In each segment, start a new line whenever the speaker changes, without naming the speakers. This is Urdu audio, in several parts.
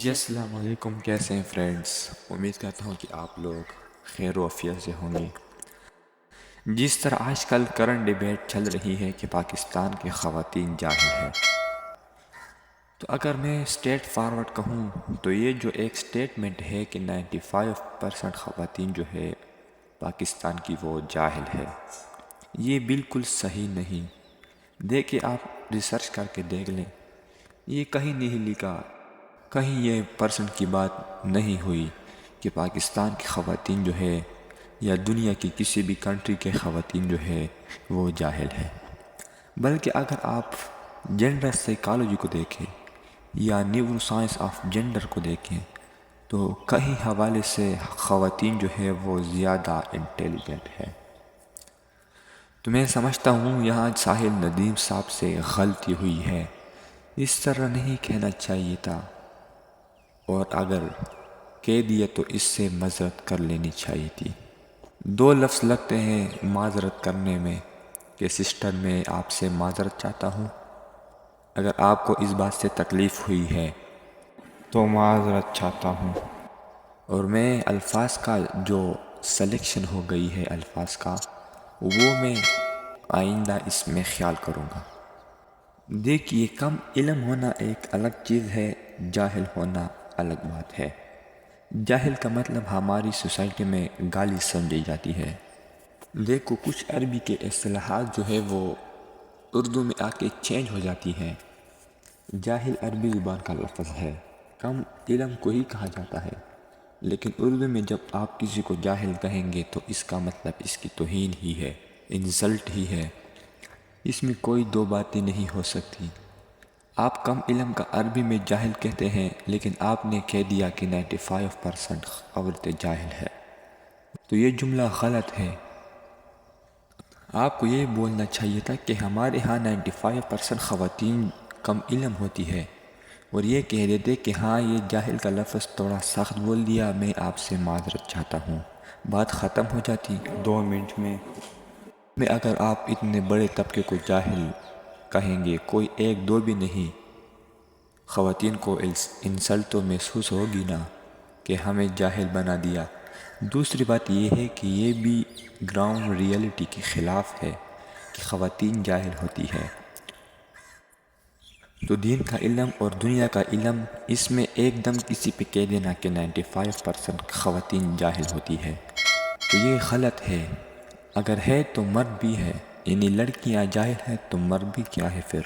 جی السلام علیکم، کیسے ہیں فرینڈس؟ امید کرتا ہوں کہ آپ لوگ خیر و عافیت سے ہوں گے۔ جس طرح آج کل کرنٹ ڈیبیٹ چل رہی ہے کہ پاکستان کی خواتین جاہل ہیں، تو اگر میں اسٹیٹ فارورڈ کہوں تو یہ جو ایک سٹیٹمنٹ ہے کہ 95% خواتین جو ہے پاکستان کی وہ جاہل ہے، یہ بالکل صحیح نہیں۔ دیکھیں، آپ ریسرچ کر کے دیکھ لیں، یہ کہیں نہیں لکھا، کہیں یہ پرسنٹ کی بات نہیں ہوئی کہ پاکستان کی خواتین جو ہے یا دنیا کی کسی بھی کنٹری کے خواتین جو ہے وہ جاہل ہے۔ بلکہ اگر آپ جینڈر سائیکالوجی کو دیکھیں یا نیورو سائنس آف جینڈر کو دیکھیں تو کئی حوالے سے خواتین جو ہے وہ زیادہ انٹیلیجنٹ ہے۔ تو میں سمجھتا ہوں یہاں ساحل ندیم صاحب سے غلطی ہوئی ہے، اس طرح نہیں کہنا چاہیے تھا، اور اگر کہہ دیا تو اس سے معذرت کر لینی چاہیے تھی۔ دو لفظ لگتے ہیں معذرت کرنے میں کہ سسٹر میں آپ سے معذرت چاہتا ہوں، اگر آپ کو اس بات سے تکلیف ہوئی ہے تو معذرت چاہتا ہوں، اور میں الفاظ کا جو سلیکشن ہو گئی ہے الفاظ کا، وہ میں آئندہ اس میں خیال کروں گا۔ دیکھیے، کم علم ہونا ایک الگ چیز ہے، جاہل ہونا الگ بات ہے۔ جاہل کا مطلب ہماری سوسائٹی میں گالی سمجھی جاتی ہے۔ دیکھو، کچھ عربی کے اصطلاحات جو ہے وہ اردو میں آ کے چینج ہو جاتی ہیں۔ جاہل عربی زبان کا لفظ ہے، کم علم کو ہی کہا جاتا ہے، لیکن اردو میں جب آپ کسی کو جاہل کہیں گے تو اس کا مطلب اس کی توہین ہی ہے، انسلٹ ہی ہے، اس میں کوئی دو باتیں نہیں ہو سکتی۔ آپ کم علم کا عربی میں جاہل کہتے ہیں، لیکن آپ نے کہہ دیا کہ 95% عورتیں جاہل ہے، تو یہ جملہ غلط ہے۔ آپ کو یہ بولنا چاہیے تھا کہ ہمارے ہاں 95% خواتین کم علم ہوتی ہے، اور یہ کہہ دیتے کہ ہاں یہ جاہل کا لفظ تھوڑا سخت بول دیا، میں آپ سے معذرت چاہتا ہوں، بات ختم ہو جاتی 2 منٹ میں۔ اگر آپ اتنے بڑے طبقے کو جاہل کہیں گے، کوئی ایک دو بھی نہیں، خواتین کو انسلٹ تو محسوس ہوگی نا کہ ہمیں جاہل بنا دیا۔ دوسری بات یہ ہے کہ یہ بھی گراؤنڈ ریئلٹی کے خلاف ہے کہ خواتین جاہل ہوتی ہے۔ تو دین کا علم اور دنیا کا علم، اس میں ایک دم کسی پہ کہہ دینا کہ 95% خواتین جاہل ہوتی ہے تو یہ غلط ہے۔ اگر ہے تو مرد بھی ہے، یعنی لڑکیاں جاہل ہیں تو مرد بھی کیا ہے پھر؟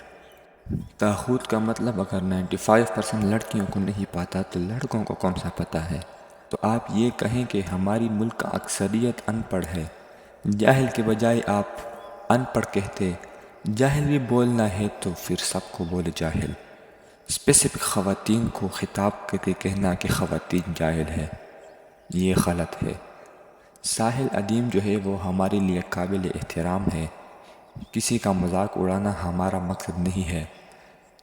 طاغوت کا مطلب اگر 95% لڑکیوں کو نہیں پاتا تو لڑکوں کو کون سا پتہ ہے؟ تو آپ یہ کہیں کہ ہماری ملک کا اکثریت ان پڑھ ہے، جاہل کے بجائے آپ ان پڑھ کہتے، جاہل بھی بولنا ہے تو پھر سب کو بولے جاہل، اسپیسیفک خواتین کو خطاب کر کے کہنا کہ خواتین جاہل ہے، یہ غلط ہے۔ ساحل ادیم جو ہے وہ ہمارے لیے قابل احترام ہے، کسی کا مذاق اڑانا ہمارا مقصد نہیں ہے،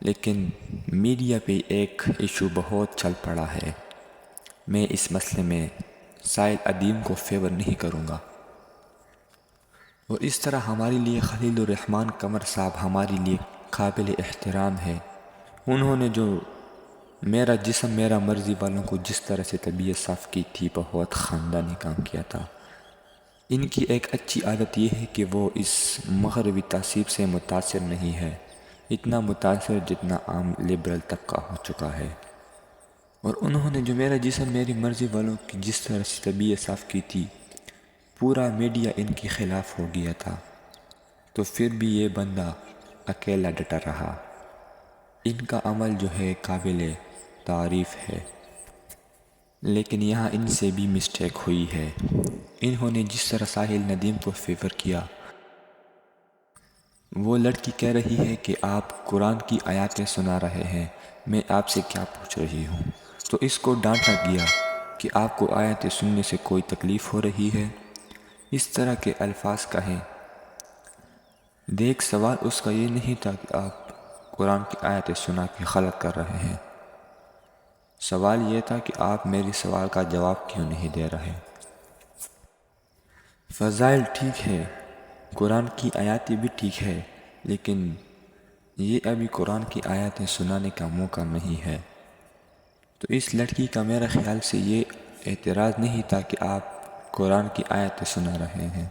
لیکن میڈیا پہ ایک ایشو بہت چل پڑا ہے، میں اس مسئلے میں ساحل ادیم کو فیور نہیں کروں گا۔ اور اس طرح ہمارے لیے خلیل الرحمن قمر صاحب ہمارے لیے قابل احترام ہے، انہوں نے جو میرا جسم میرا مرضی والوں کو جس طرح سے طبیعت صاف کی تھی، بہت خاندانی کام کیا تھا۔ ان کی ایک اچھی عادت یہ ہے کہ وہ اس مغربی تہذیب سے متاثر نہیں ہے، اتنا متاثر جتنا عام لبرل طبقہ ہو چکا ہے۔ اور انہوں نے جو میرا جسم میری مرضی والوں کی جس طرح سے طبیعت صاف کی تھی، پورا میڈیا ان کے خلاف ہو گیا تھا، تو پھر بھی یہ بندہ اکیلا ڈٹا رہا۔ ان کا عمل جو ہے قابل تعریف ہے، لیکن یہاں ان سے بھی مسٹیک ہوئی ہے۔ انہوں نے جس طرح ساحل ندیم کو فیور کیا، وہ لڑکی کہہ رہی ہے کہ آپ قرآن کی آیاتیں سنا رہے ہیں، میں آپ سے کیا پوچھ رہی ہوں، تو اس کو ڈانٹا گیا کہ آپ کو آیاتیں سننے سے کوئی تکلیف ہو رہی ہے، اس طرح کے الفاظ کہیں۔ دیکھ، سوال اس کا یہ نہیں تھا کہ آپ قرآن کی آیتیں سنا کے غلط کر رہے ہیں، سوال یہ تھا کہ آپ میری سوال کا جواب کیوں نہیں دے رہے۔ فضائل ٹھیک ہے، قرآن کی آیاتیں بھی ٹھیک ہے، لیکن یہ ابھی قرآن کی آیاتیں سنانے کا موقع نہیں ہے۔ تو اس لڑکی کا میرا خیال سے یہ اعتراض نہیں تھا کہ آپ قرآن کی آیتیں سنا رہے ہیں،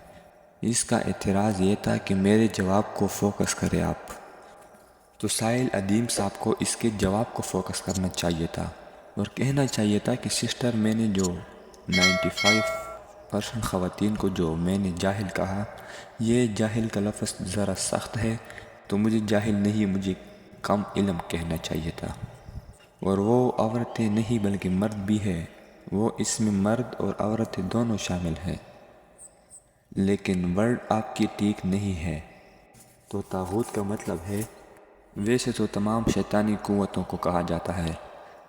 اس کا اعتراض یہ تھا کہ میرے جواب کو فوکس کرے آپ۔ تو سائل ادیم صاحب کو اس کے جواب کو فوکس کرنا چاہیے تھا اور کہنا چاہیے تھا کہ سسٹر، میں نے جو 95% خواتین کو جو میں نے جاہل کہا، یہ جاہل کا لفظ ذرا سخت ہے، تو مجھے جاہل نہیں، مجھے کم علم کہنا چاہیے تھا۔ اور وہ عورتیں نہیں بلکہ مرد بھی ہے، وہ اس میں مرد اور عورتیں دونوں شامل ہیں، لیکن ورڈ آپ کی ٹھیک نہیں ہے۔ تو طاغوت کا مطلب ہے، ویسے تو تمام شیطانی قوتوں کو کہا جاتا ہے،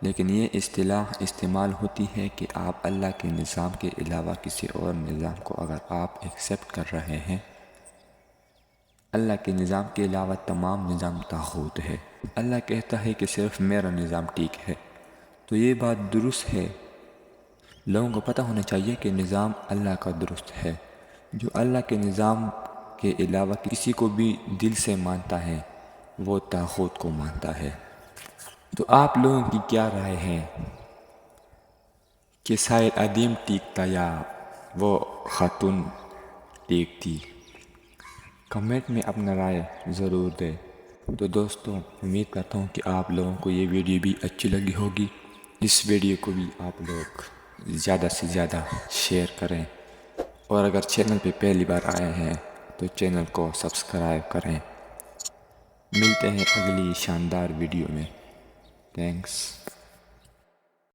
لیکن یہ اصطلاح استعمال ہوتی ہے کہ آپ اللہ کے نظام کے علاوہ کسی اور نظام کو اگر آپ ایکسیپٹ کر رہے ہیں، اللہ کے نظام کے علاوہ تمام نظام طاغوت ہے۔ اللہ کہتا ہے کہ صرف میرا نظام ٹھیک ہے، تو یہ بات درست ہے۔ لوگوں کو پتہ ہونا چاہیے کہ نظام اللہ کا درست ہے۔ جو اللہ کے نظام کے علاوہ کسی کو بھی دل سے مانتا ہے، وہ طاغوت کو مانتا ہے۔ تو آپ لوگوں کی کیا رائے ہے کہ سائل ادیم ٹھیک تھا یا وہ خاتون ٹھیک تھی؟ کمنٹ میں اپنا رائے ضرور دیں۔ تو دوستوں، امید کرتا ہوں کہ آپ لوگوں کو یہ ویڈیو بھی اچھی لگی ہوگی۔ اس ویڈیو کو بھی آپ لوگ زیادہ سے زیادہ شیئر کریں، اور اگر چینل پہ پہلی بار آئے ہیں تو چینل کو سبسکرائب کریں۔ ملتے ہیں اگلی شاندار ویڈیو میں۔ تھینکس۔